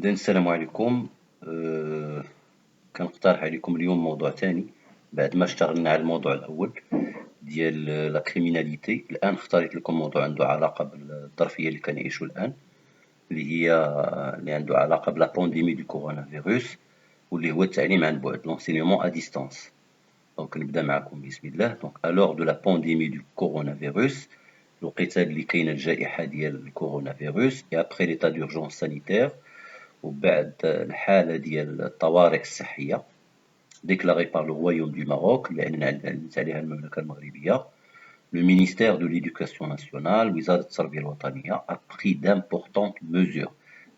إذا السلام عليكم. كنقترح عليكم اليوم موضوع ثاني بعد ما اشتغلنا على الموضوع الأول ديال لا كريميناليتي. الآن اختاريت لكم موضوع عنده علاقة بالظرفية اللي كنعيشو الآن، اللي عنده علاقة بلا بانديمي دو كورونا فيروس، واللي هو التعليم عن بعد لونسينيومون ا ديستانس. دونك نبدا معكم بسم الله. دونك الوغ دو لا بانديمي دو كورونا فيروس، الوقيته اللي كاينه الجائحة ديال الكورونا فيروس اي ابخي ليتا دورجونس سانيتير، وبعد الحالة ديال الطوارئ الصحية déclarée par le Royaume du Maroc اللي أعلنت عليها المملكة المغربية. Le ministère de l'Éducation nationale وزارة التربية الوطنية a pris d'importantes mesures،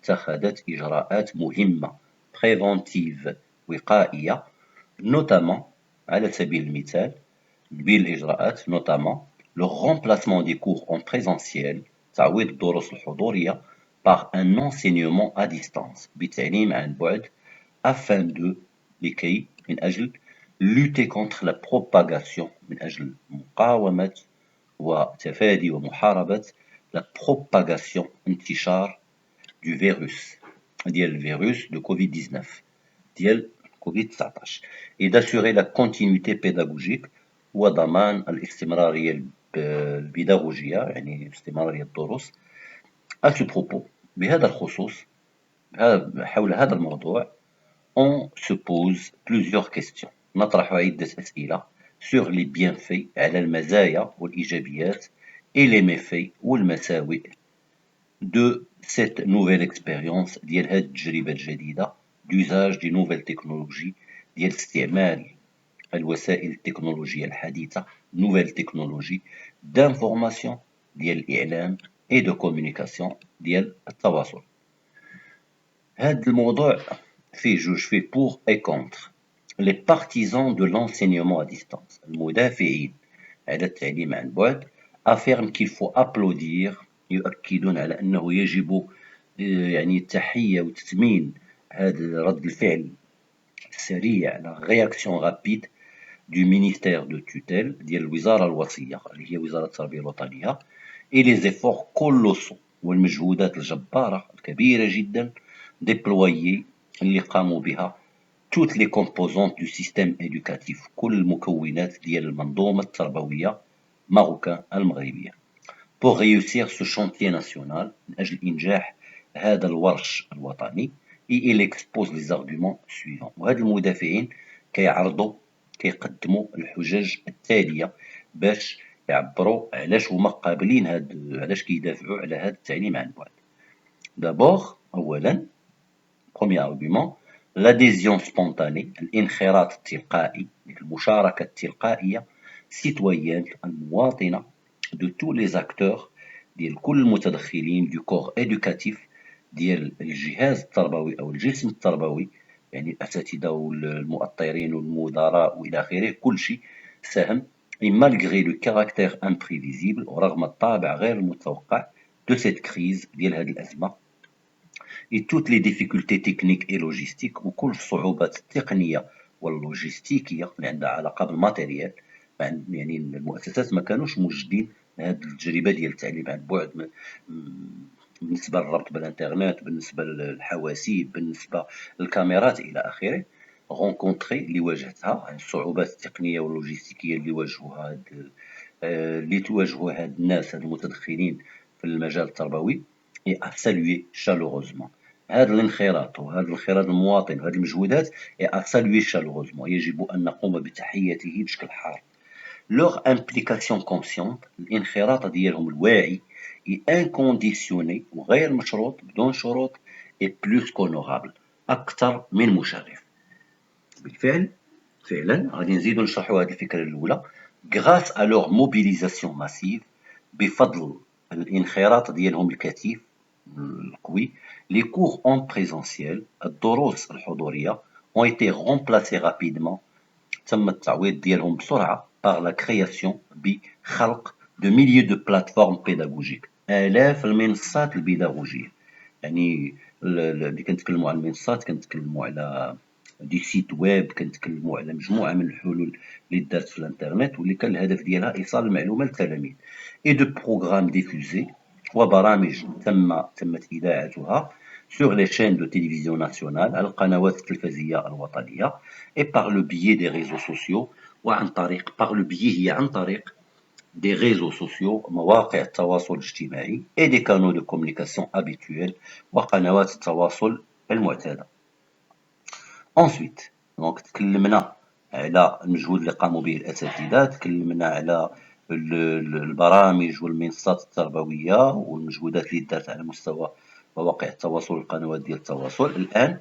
اتخذت إجراءات مهمة préventive وقائية، notamment على سبيل المثال بين الإجراءات notamment le remplacement des cours en présentiel، تعويض الدروس الحضورية par un enseignement à distance، بتعليم عن بعد afin de لكي من أجل lutter contre la propagation، من أجل مقاومة وتفادي ومحاربة la propagation انتشار du virus ديال الفيروس دو كوفيد 19 ديال كوفيد 19 et d'assurer la continuité pédagogique وضمان الاستمرارية البيداغوجية، يعني استمرارية الدروس. à ce propos بهذا الخصوص حول هذا الموضوع on se pose plusieurs questions، نطرح عدة أسئلة sur les bienfaits، على المزايا والإيجابيات et les méfaits والمساوئ de cette nouvelle expérience ديال هاد التجربة الجديدة d'usage des nouvelles technologies، ديال استعمال الوسائل التكنولوجية الحديثة nouvelles technologies d'information ديال الإعلام et de communication ديال التواصل. هاد الموضوع فيه جوج، فيه pour et contre. les partisans de l'enseignement à distance، المدافعين على التعليم عن بعد، affirment qu'il faut applaudir، يؤكدون على أنه يجب يعني التحية وتثمين هذا رد الفعل السريع، la réaction rapide du ministère de tutelle ديال الوزارة الوصية اللي هي وزارة التربية الوطنية، et les efforts colossaux، والمجهودات الجبارة الكبيرة جدا déployés اللي قاموا بها toutes les composantes du système éducatif، كل المكونات ديال المنظومة التربوية ماروكان المغربية pour réussir ce chantier national، من أجل إنجاح هذا الورش الوطني. et il expose les arguments suivants، وهاد المدافعين كيقدموا الحجج التالية باش يعبروا علاش هما قابلين علاش كيدافعوا على هذا التعليم عن بعد. d'abord أولا premier argument l'adhésion spontanée، الانخراط التلقائي، المشاركة التلقائية citoyenne المواطنة de tous les acteurs، ديال كل المتدخلين du corps éducatif، ديال الجهاز التربوي أو الجسم التربوي، يعني الأساتذة والمؤطرين والمدراء وإلى آخره، كل شيء ساهم. et malgré le caractère imprévisible، ورغم الطابع غير المتوقع de cette crise ديال هذه الأزمة، et toutes les difficultés techniques et logistiques، وكل الصعوبات التقنية واللوجستيكية اللي عندها علاقة بالماتيريال، يعني المؤسسات ما كانوش موجدين لهذه التجربة ديال التعليم عن بعد، بالنسبة للربط بالانترنت، بالنسبة للحواسيب، بالنسبة للكاميرات إلى آخره. rencontré اللي واجهتها الصعوبات التقنية واللوجستيكية اللي تواجهوا هاد الناس، هاد المتدخلين في المجال التربوي، et à saluer chaleureusement هذا الانخراط وهذا الانخراط المواطن وهذه المجهودات، et à saluer chaleureusement يجب أن نقوم بتحيته بشكل حار. leur implication consciente، الانخراط ديالهم الواعي et inconditionné وغير مشروط، بدون شروط، et plus qu'honorable أكثر من مشرف. بالفعل فعلا غادي نزيدو نشرحوا هذه الفكرة الأولى. grâce à leur mobilisation massive، بفضل الانخراط ديالهم الكثيف القوي، les cours en présentiel، الدروس الحضورية، ont été remplacés rapidement، تم التعويض ديالهم بسرعة par la création، بخلق de milliers de plateformes pédagogiques، آلاف المنصات البيداغوجية. يعني اللي كنتكلموا على المنصات كنتكلموا على دي سيت ويب، كنتكلموا على مجموعة من الحلول اللي دارت في الانترنت واللي كان الهدف ديالها إيصال المعلومة للتلاميذ، et de programmes diffusés، وبرامج تمت إذاعتها sur les chaînes de télévision nationales القنوات التلفزية الوطنية et par le biais des réseaux sociaux par le biais عن طريق des réseaux sociaux مواقع التواصل الاجتماعي et des canaux de communication habituels وقنوات التواصل المعتادة. Ensuite donc تكلمنا على المجهود اللي قاموا به الأساتذة، تكلمنا على البرامج والمنصات التربوية والمجهودات اللي دارت على مستوى مواقع التواصل والقنوات ديال التواصل. الآن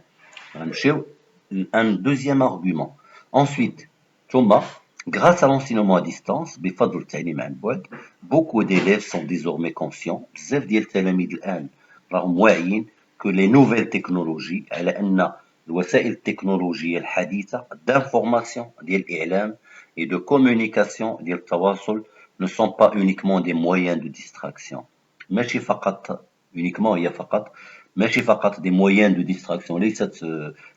غنمشيو un deuxième argument. Ensuite ثم grâce à l'enseignement à distance بفضل التعليم عن بعد beaucoup d'élèves sont désormais conscients بزاف ديال التلاميذ الآن راهم واعيين que les nouvelles technologies على أن الوسائل التكنولوجية الحديثة d'information ديال الإعلام et de communication ديال التواصل ne sont pas uniquement des moyens de distraction. ماشي فقط uniquement هي فقط ماشي فقط des moyens de distraction ليست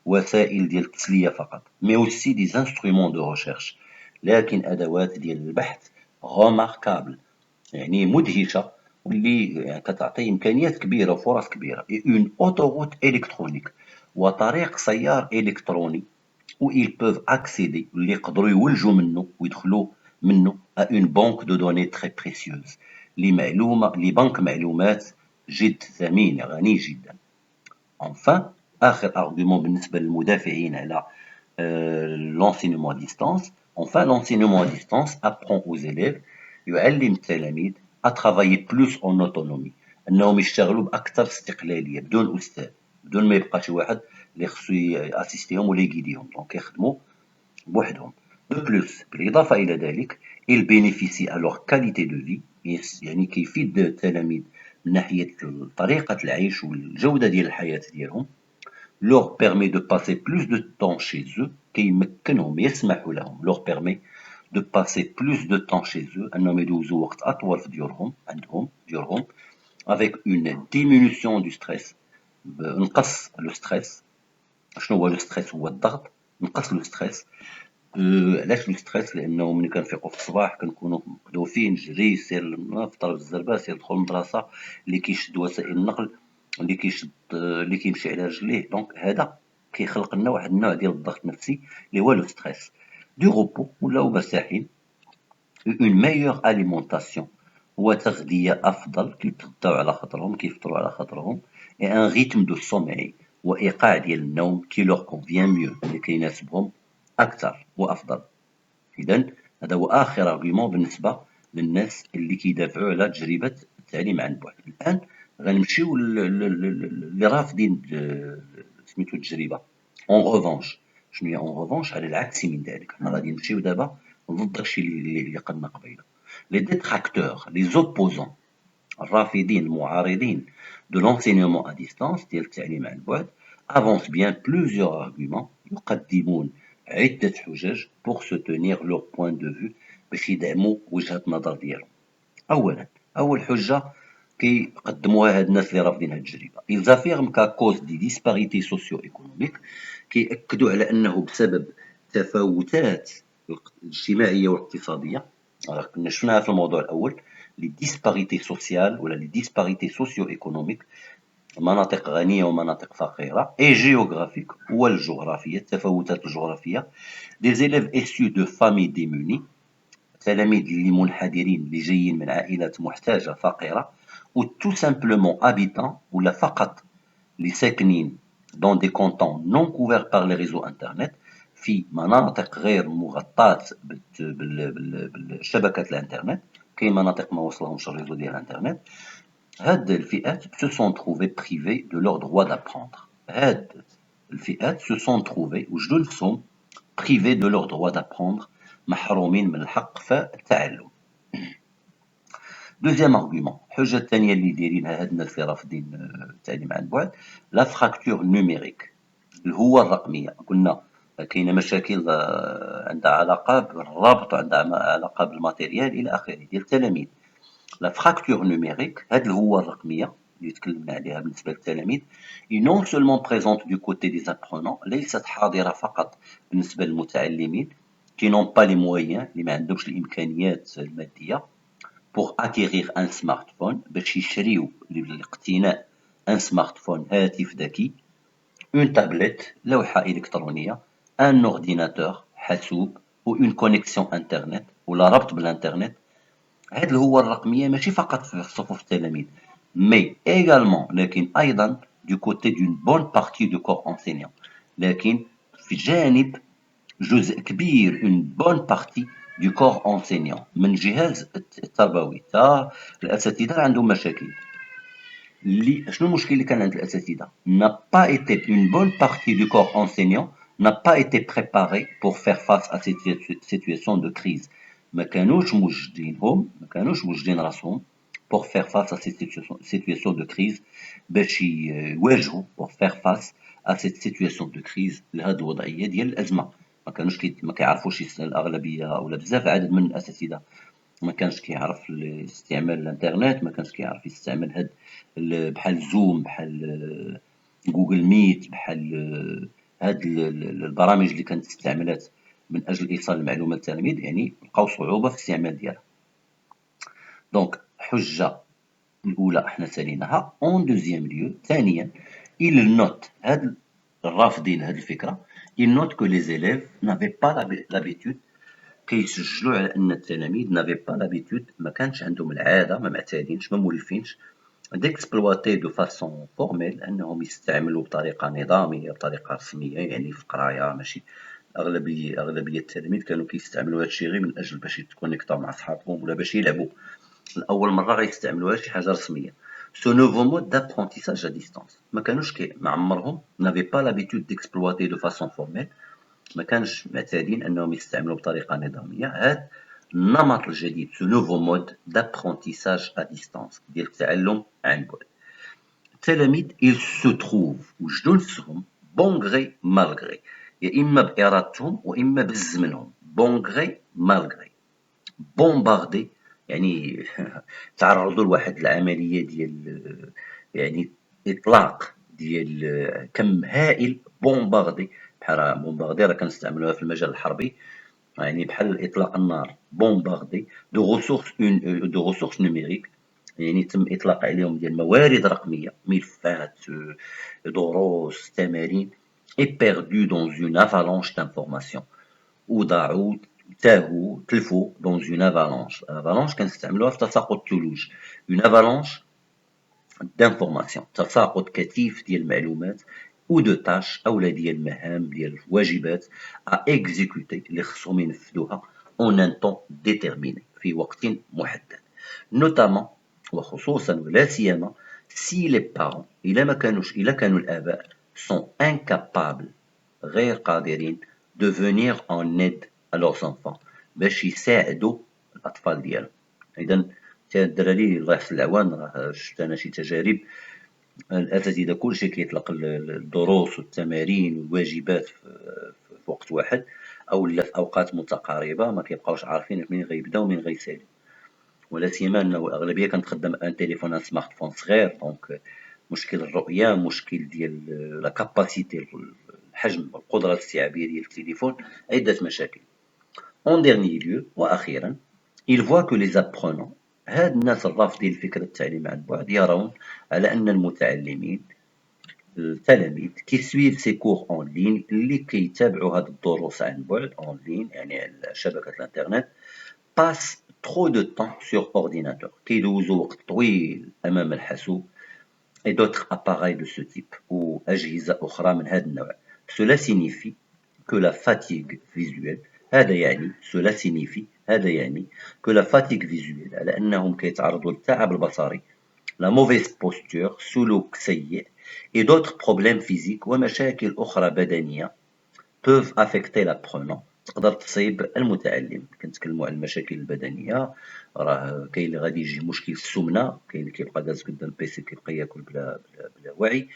وسائل ديال التسلية فقط mais aussi des instruments de recherche لكن أدوات ديال البحث remarquable يعني مدهشة واللي كتعطي إمكانيات كبيرة وفرص كبيرة et une autoroute électronique وطريق سيار إلكتروني où ils peuvent accéder اللي يقدروا يولجوا منه ويدخلوا منه à une banque de données très précieuse لبنك معلومات جد ثمين غني جدا. Enfin آخر argument بالنسبة للمدافعين على l'enseignement à distance. Enfin l'enseignement à distance apprend aux élèves يعلم التلاميذ à travailler plus en autonomie أنهم يشتغلوا بأكثر استقلالية بدون أستاذ بدون ما يبقى شي واحد اللي خصو ياسيستيهم ولا يقيديهم دونك يخدموا بوحدهم. دو بلوس بالإضافة إلى ذلك ils bénéficient à leur qualité de vie يعني كيفيد التلاميذ من ناحية طريقة العيش والجودة ديال الحياة ديالهم leur permet de passer plus de temps chez eux كيمكنهم يسمح لهم leur permet de passer plus de temps chez eux أنهم يدوزوا وقت أطول في ديورهم عندهم ديورهم avec une diminution du stress نقص لو ستريس. شنو هو لو ستريس؟ هو الضغط. نقص لو ستريس علاش لو ستريس؟ لانه ملي كنفيقوا في الصباح كنكونوا مقدوفين جري سير نفطر بالزربه سير ندخل المدرسه اللي كيشد وسائل النقل اللي كيشد اللي كيمشي على رجليه دونك هذا كيخلق لنا واحد النوع ديال الضغط النفسي اللي هو لو ستريس. دو روبو ولاو مرتاحين اون ميور اليمونطاسيون هو تغذيه افضل كيتغداو على خاطرهم كيفطروا على خاطرهم et un rythme de sommeil وإيقاع ديال النوم qui leur convient mieux اللي كيناسبهم أكثر وأفضل. إذن هذا هو آخر أرغيومون بالنسبة للناس اللي كيدافعوا على تجربة التعليم عن بعد. الآن غنمشيو اللي رافضين سميتو التجربة اون ريفانش. شنو هي اون ريفانش؟ على العكس من ذلك حنا غادي نمشيو دابا ضد داكشي اللي قلنا قبيله. لي ديتراكتور لي زوبوزون الرافضين المعارضين de l'enseignement à distance ديال التعليم عن بعد avance bien plusieurs arguments يقدمون عدة حجج pour soutenir leur point de vue باش يدعموا وجهة النظر ديالهم. أولا أول حجة كيقدموها هاد الناس اللي رافضين هاد التجربة ils affirment qu'à cause des disparités socio-économiques كيأكدوا على أنه بسبب تفاوتات الاجتماعية والاقتصادية. كنا شفناها في الموضوع الأول les disparités sociales ولا les disparités socio-économiques مناطق غنية ومناطق فقيرة et géographiques والجغرافية التفاوتات الجغرافية des élèves issus de familles démunies تلاميذ اللي منحدرين اللي جايين من عائلات محتاجة فقيرة ou tout simplement habitants ولا فقط اللي ساكنين dans des cantons non couverts par les réseaux internet في مناطق غير مغطاة بالشبكة الانترنت. كاين مناطق ما وصلهمش الريزو ديال الانترنت. هاد الفئات se sont trouvées privées de leur droit d'apprendre. هاد الفئات se sont trouvées وجدوا نفسهم privés de leur droit d'apprendre محرومين من الحق في التعلم. دوزيام argument الحجة الثانية اللي دايرينها هاد الناس اللي رافضين التعليم عن بعد لا فراكتور نوميريك الهوة الرقمية. قلنا كاينه مشاكل عندها علاقة بالرابط وعندها علاقة بالماتيريال إلى آخره ديال التلاميذ. لا فراكتور نوميريك هاد الهوة الرقمية اللي تكلمنا عليها بالنسبة للتلاميذ est non seulement présente du côté des apprenants ليست حاضرة فقط بالنسبة للمتعلمين qui n'ont pas les moyens اللي ما عندهمش الإمكانيات المادية pour acquérir un smartphone باش يشريو لاقتناء ان سمارتفون هاتف ذكي، اون تابلت لوحة إلكترونية، ان اورديناتور حاسوب، و اون كونيكسيون انترنت ولا ربط بالانترنت. هاد هو الرقمية ماشي فقط في صفوف التلاميذ، مي également لكن أيضا du côté d'une bonne partie du corps enseignant، لكن في جانب جزء كبير une bonne partie du corps enseignant من الجهاز التربوي. تا الأساتذة عندهم مشاكل. شنو المشكل اللي كان عند الأساتذة؟ n'a pas été une bonne partie du corps enseignant n'a pas été préparé pour faire face à cette situation de crise. ما كانوش موجدين راسهم pour faire face à cette situation de crise، باش يواجهوا pour faire face à cette situation de crise لهاد الوضعية ديال الأزمة. ما كيعرفوش الأغلبية ولا بزاف عدد من الأساتذة ما كانش كيعرف استعمال الانترنت، ما كانش كيعرف يستعمل هاد بحال زوم، بحال جوجل ميت، بحال هاد البرامج اللي كانت استعملات من اجل ايصال المعلومات للتلاميذ، يعني لقاو صعوبه في الاستعمال ديالها. دونك حجه الاولى احنا ساليناها. اون دوزيام ليو، ثانيا il note، هاد الرافضين هاد الفكره، il note que les élèves n'avaient pas l'habitude، كيسجلوا على ان التلاميذ نافي با لابيتود، ما كانش عندهم العاده، ما معتادينش، ما مولفينش ديكسبلواتي دو فاسون فورميل، انهم يستعملوا بطريقه نظاميه، بطريقه رسميه، يعني في قرايه. ماشي اغلبيه التلاميذ كانوا كيستعملوا هادشي غير من اجل باش يتكونيكطاو مع صحابهم ولا باش يلعبوا، لاول مره غيستعملوها شي حاجه رسميه. سو نوفو مود دابرونتيساج ا ديستانس، ما كانوش ما عمرهم نافي با لابيتود ديكسبلواتي دو فاسون فورميل، ما كانش معتادين انهم يستعملوا بطريقه نظاميه هذا النمط الجديد، سو نوفو مود دابرونتيساج ا ديستانس ديال التعلم عن بعد. التلاميذ ils se trouvent وجدوا نفسهم بون غري مالغري، يا اما بارادتهم واما بز منهم. بون غري مالغري، بومباردي يعني تعرضوا لواحد العمليه ديال يعني اطلاق ديال كم هائل. بومباردي بحال بومباردي راه كنستعملوها في المجال الحربي، يعني بحال اطلاق النار. بومباردي دو ريسورس نوميريك، يعني تم اطلاق عليهم ديال موارد رقميه، ملفات، دروس، تمارين، اي بيردو دون اون افالونش دانفورماسيون، وضاعوا تاهوا تلفوا دون اون افالونش. افالونش كنستعملوها في تساقط الثلوج، اون افالونش دانفورماسيون، تساقط كثيف ديال المعلومات او دو تاش اولا ديال المهام ديال الواجبات ا اكزيكوتي اللي خصهم ينفذوها اون ان طون ديتيرميني في وقت محدد. نوتامون وخصوصا ولا سيما سي لي بارون، الا كانوا الاباء سون انكابابل غير قادرين دو فونير ان ايد ا لورز انفون باش يساعدوا الاطفال ديالهم. اذا الدراري الله يحسن العوان، راه شفت انا شي تجارب الاساتذه كلشي كيطلق الدروس والتمارين والواجبات في وقت واحد او لا في اوقات متقاربه، ما كيبقاوش عارفين منين غيبداو ومنين غيسالي. ولا سيما انه الاغلبيه كنتخدم ان تليفون، ان سمارت فون صغير، دونك مشكل الرؤيه، مشكل ديال لا كاباسيتي، الحجم، القدره الاستيعابيه ديال التليفون، عده مشاكل. En dernier lieu وأخيرا، il voit que les apprenants، هاد الناس الرافضين لفكرة التعليم عن بعد، يرون على أن المتعلمين التلاميذ كي سويف سي كور اون لين، اللي كيتابعوا هاد الدروس عن بعد اون لين يعني على شبكة الانترنت، باس ترو دو طون سور اورديناتور، كيدوزو وقت طويل أمام الحاسوب، et d'autres appareils de ce type ou أجهزة أخرى من هذا النوع. Cela signifie que la fatigue visuelle، cela signifie هذا يعني que la fatigue visuelle، على أنهم كيتعرضوا للتعب البصري، la mauvaise posture، سلوك سيء، et d'autres problèmes physiques، ومشاكل أخرى بدنية، peuvent affecter l'apprenant، تقدر تصيب المتعلم. كنتكلموا على المشاكل البدنيه، راه كاين اللي غادي يجي مشكل السمنه، كاين اللي كيبقى داز قدام البيسي كيبقى ياكل بلا وعي،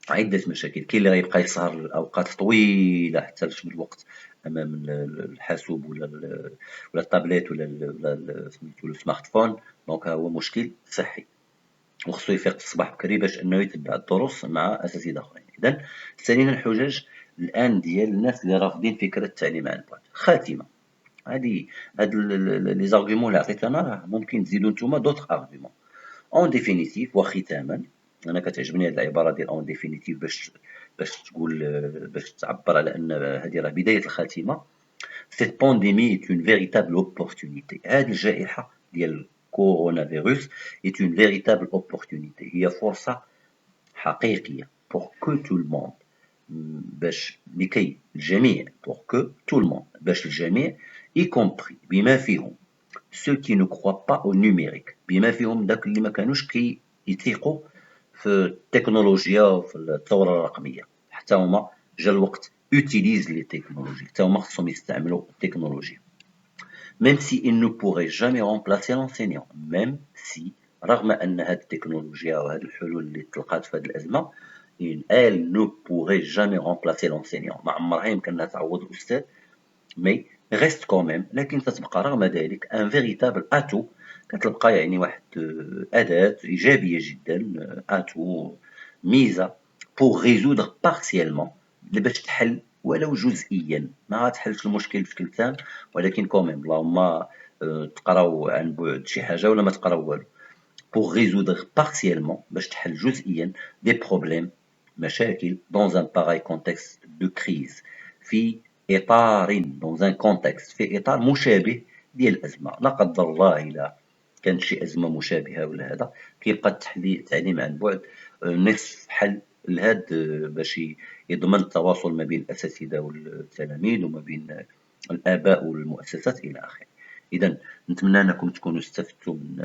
عده مشاكل. كاين اللي غيبقى يسهر لاوقات طويله حتى لشمن الوقت امام الحاسوب ولا الطابليت ولا سميتو السمارت فون، دونك هو مشكل صحي، وخصو يفيق الصباح بكري باش انه يتبع الدروس مع اساتذه اخرين. اذا سالينا الحجج الان ديال الناس اللي رافضين فكره التعليم عن بعد. خاتمه، هاد لي زارغومون اللي عطيت انا، راه ممكن تزيدوا نتوما دوطخ ارغومون. اون ديفينيتيف وختاما، أنا كتعجبني هاد العبارة ديال en définitive باش تقول باش تعبّر على أن هذه راه بداية الخاتمة. Cette pandémie est une véritable opportunité. هذه الجائحة ديال الكورونا فيروس est une véritable opportunité. هي فرصة حقيقية pour que tout le monde باش لكي الجميع pour que tout le monde باش الجميع y compris بما فيهم ceux qui ne croient pas au numérique بما فيهم داك اللي ما كانوش كيثيقوا في التكنولوجيا وفي الثورة الرقمية حتى هما جا الوقت utilisent les technologies حتى هما خصهم يستعملوا التكنولوجيا. Même si il ne pourrait jamais remplacer l'enseignant même si رغم أن هاد التكنولوجيا وهاد الحلول اللي تلقات في هاد الأزمة elle ne pourrait jamais remplacer l'enseignant ما عمرها يمكن أنها تعوض الأستاذ mais reste quand même لكن كتبقى رغم ذلك un véritable atout كتبقى يعني واحد أداة إيجابية جدا atout ميزة pour résoudre partiellement باش تحل ولو جزئيا ما غتحلش المشكل بشكل تام ولكن quand même اللهم تقراو عن بعد شي حاجة ولا ما تقراو والو pour résoudre partiellement باش تحل جزئيا des problèmes مشاكل dans un pareil contexte de crise في إطار dans un contexte في إطار مشابه ديال الأزمة لا قدر الله إلا كانت شي أزمة مشابهة ولا هذا كيبقى التعليم عن بعد نصف حل لهاد باش يضمن التواصل ما بين الأساتذة والتلاميذ وما بين الآباء والمؤسسات إلى آخره. إذا نتمنى أنكم تكونوا استفدتوا من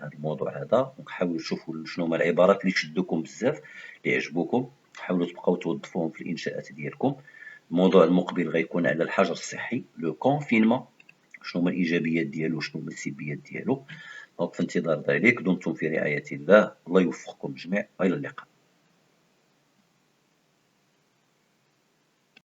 هذا الموضوع هذا وحاولوا تشوفوا شنو هما العبارات اللي شدوكم بزاف اللي عجبوكم حاولوا تبقاو توظفوهم في الإنشاءات ديالكم. الموضوع المقبل غيكون على الحجر الصحي لو كونفينمون شنو هما الإيجابيات ديالو وشنو هما السلبيات ديالو. دونك في انتظار ذلك دمتم في رعاية الله، الله يوفقكم جميع وإلى اللقاء.